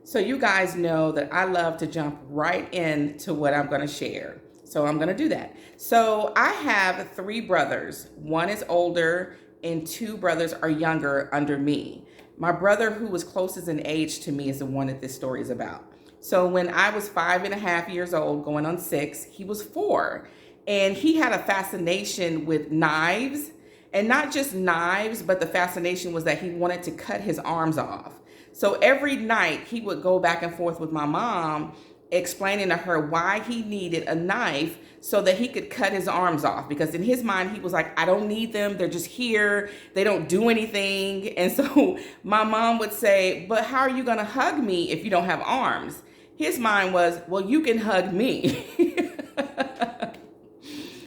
So you guys know that I love to jump right into what I'm going to share. So I'm going to do that. So I have three brothers. One is older and two brothers are younger under me. My brother who was closest in age to me is the one that this story is about. So when I was 5.5 years old, going on 6, he was 4. And he had a fascination with knives, and not just knives, but the fascination was that he wanted to cut his arms off. So every night he would go back and forth with my mom, explaining to her why he needed a knife so that he could cut his arms off. Because in his mind, he was like, I don't need them. They're just here. They don't do anything. And so my mom would say, but how are you going to hug me if you don't have arms? His mind was, well, you can hug me.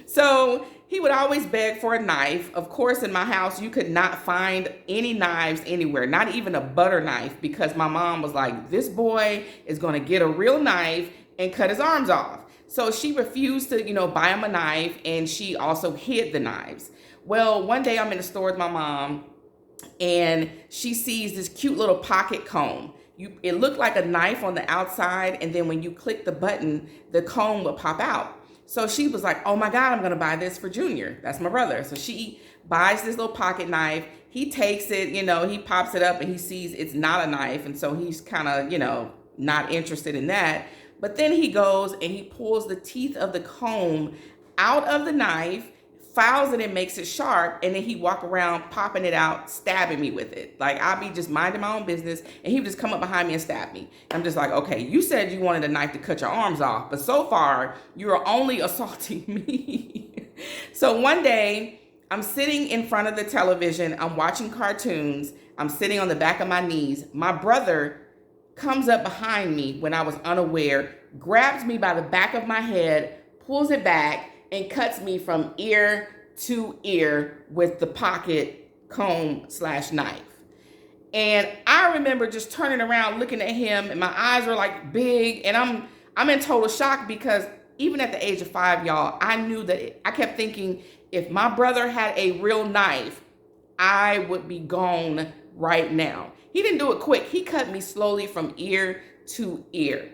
So he would always beg for a knife. Of course, in my house, you could not find any knives anywhere, not even a butter knife, because my mom was like, this boy is going to get a real knife and cut his arms off. So she refused to, buy him a knife, and she also hid the knives. Well, one day I'm in the store with my mom, and she sees this cute little pocket comb. It looked like a knife on the outside, and then when you click the button, the comb would pop out. So she was like, oh my God, I'm going to buy this for Junior. That's my brother. So she buys this little pocket knife. He takes it, he pops it up and he sees it's not a knife. And so he's kind of, not interested in that. But then he goes and he pulls the teeth of the comb out of the knife, files it and makes it sharp, and then he walk around popping it out, stabbing me with it. Like, I'll be just minding my own business, and he would just come up behind me and stab me. I'm just like, okay, you said you wanted a knife to cut your arms off, but so far, you're only assaulting me. So one day, I'm sitting in front of the television, I'm watching cartoons, I'm sitting on the back of my knees. My brother comes up behind me when I was unaware, grabs me by the back of my head, pulls it back, and cuts me from ear to ear with the pocket comb/knife. And I remember just turning around, looking at him, and my eyes were like big, and I'm in total shock, because even at the age of 5, y'all, I knew that I kept thinking, if my brother had a real knife, I would be gone right now. He didn't do it quick. He cut me slowly from ear to ear.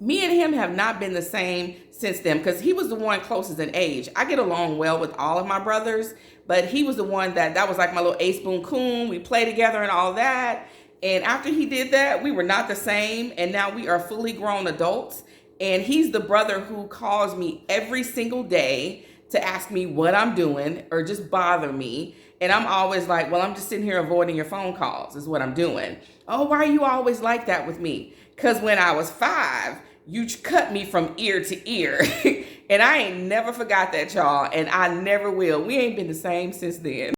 Me and him have not been the same since then, because he was the one closest in age. I get along well with all of my brothers, but he was the one that was like my little ace boon coon. We play together and all that. And after he did that, we were not the same. And now we are fully grown adults. And he's the brother who calls me every single day to ask me what I'm doing or just bother me. And I'm always like, well, I'm just sitting here avoiding your phone calls is what I'm doing. Oh, why are you always like that with me? Because when I was 5, you cut me from ear to ear. And I ain't never forgot that, y'all. And I never will. We ain't been the same since then.